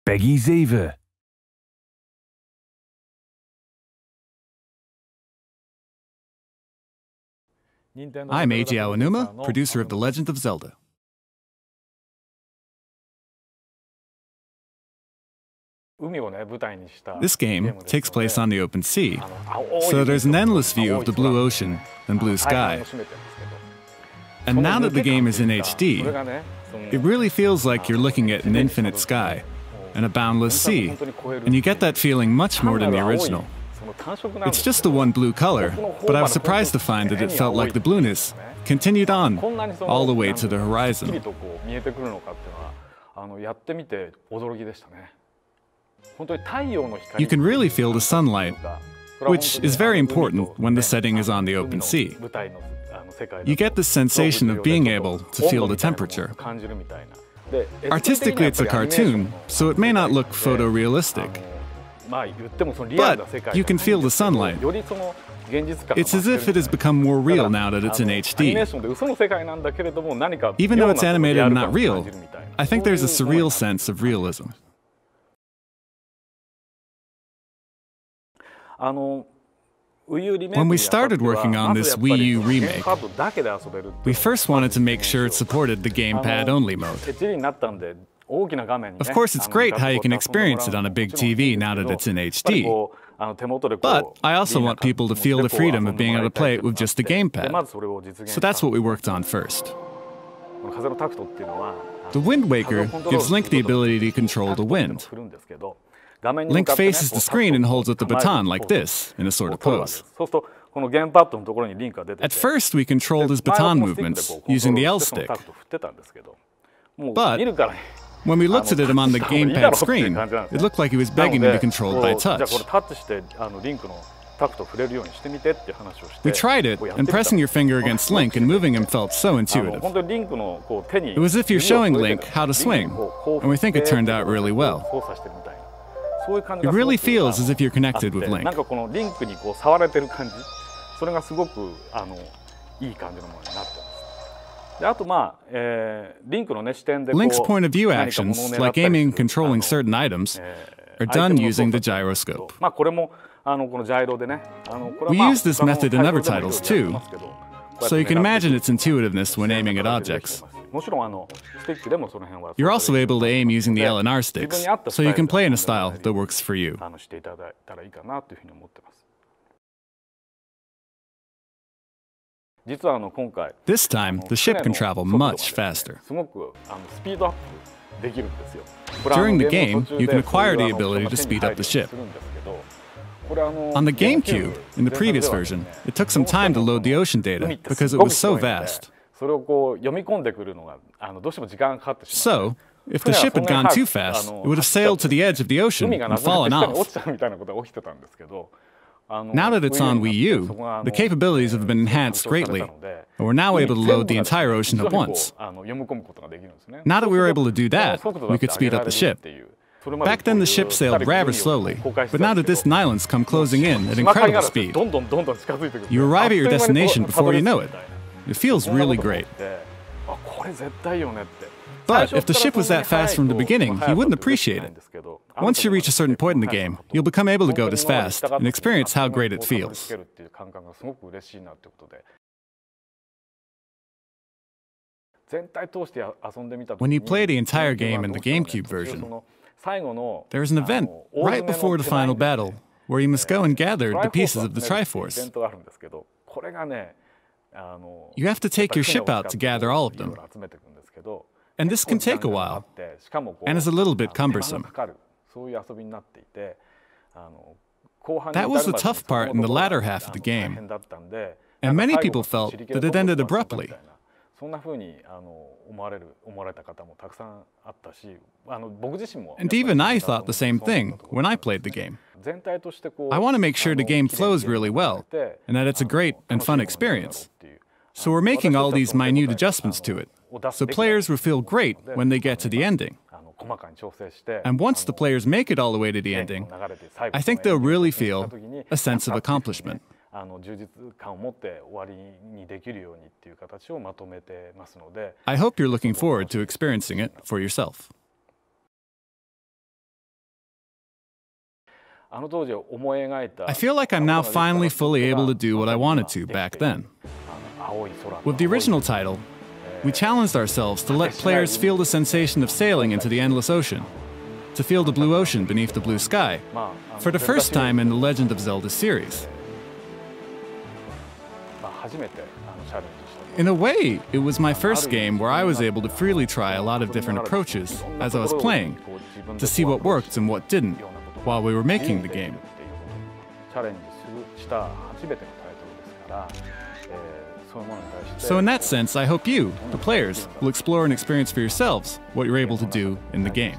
Peggy 7. I'm Eiji Aonuma, producer of The Legend of Zelda. This game takes place on the open sea, so there's an endless view of the blue ocean and blue sky. And now that the game is in HD, it really feels like you're looking at an infinite sky and a boundless sea, and you get that feeling much more than the original. It's just the one blue color, but I was surprised to find that it felt like the blueness continued on all the way to the horizon. You can really feel the sunlight, which is very important when the setting is on the open sea. You get the sensation of being able to feel the temperature. Artistically, it's a cartoon, so it may not look photorealistic. But you can feel the sunlight. It's as if it has become more real now that it's in HD. Even though it's animated and not real, I think there's a surreal sense of realism. When we started working on this Wii U remake, we first wanted to make sure it supported the gamepad-only mode. Of course, it's great how you can experience it on a big TV now that it's in HD, but I also want people to feel the freedom of being able to play it with just the gamepad, so that's what we worked on first. The Wind Waker gives Link the ability to control the wind. Link faces the screen and holds up the baton like this, in a sort of pose. At first, we controlled his baton movements using the L stick. But when we looked at him on the gamepad screen, it looked like he was begging to be controlled by touch. We tried it, and pressing your finger against Link and moving him felt so intuitive. It was as if you're showing Link how to swing, and we think it turned out really well. It really feels as if you're connected with Link. Link's point of view actions, like aiming and controlling certain items, are done using the gyroscope. We use this method in other titles too, so you can imagine its intuitiveness when aiming at objects. You're also able to aim using the L and R sticks, so you can play in a style that works for you. This time, the ship can travel much faster. During the game, you can acquire the ability to speed up the ship. On the GameCube, in the previous version, it took some time to load the ocean data because it was so vast. So, if the ship had gone too fast, it would have sailed to the edge of the ocean and fallen off. Now that it's on Wii U, the capabilities have been enhanced greatly, and we're now able to load the entire ocean at once. Now that we were able to do that, we could speed up the ship. Back then the ship sailed rather slowly, but now the distant islands come closing in at incredible speed. You arrive at your destination before you know it. It feels really great. But if the ship was that fast from the beginning, you wouldn't appreciate it. Once you reach a certain point in the game, you'll become able to go this fast and experience how great it feels. When you play the entire game in the GameCube version, there's an event right before the final battle where you must go and gather the pieces of the Triforce. You have to take your ship out to gather all of them. And this can take a while, and is a little bit cumbersome. That was the tough part in the latter half of the game, and many people felt that it ended abruptly. And even I thought the same thing when I played the game. I want to make sure the game flows really well, and that it's a great and fun experience. So we're making all these minute adjustments to it, so players will feel great when they get to the ending. And once the players make it all the way to the ending, I think they'll really feel a sense of accomplishment. I hope you're looking forward to experiencing it for yourself. I feel like I'm now finally fully able to do what I wanted to back then. With the original title, we challenged ourselves to let players feel the sensation of sailing into the endless ocean, to feel the blue ocean beneath the blue sky, for the first time in the Legend of Zelda series. In a way, it was my first game where I was able to freely try a lot of different approaches as I was playing, to see what worked and what didn't, while we were making the game. So in that sense, I hope you, the players, will explore and experience for yourselves what you're able to do in the game.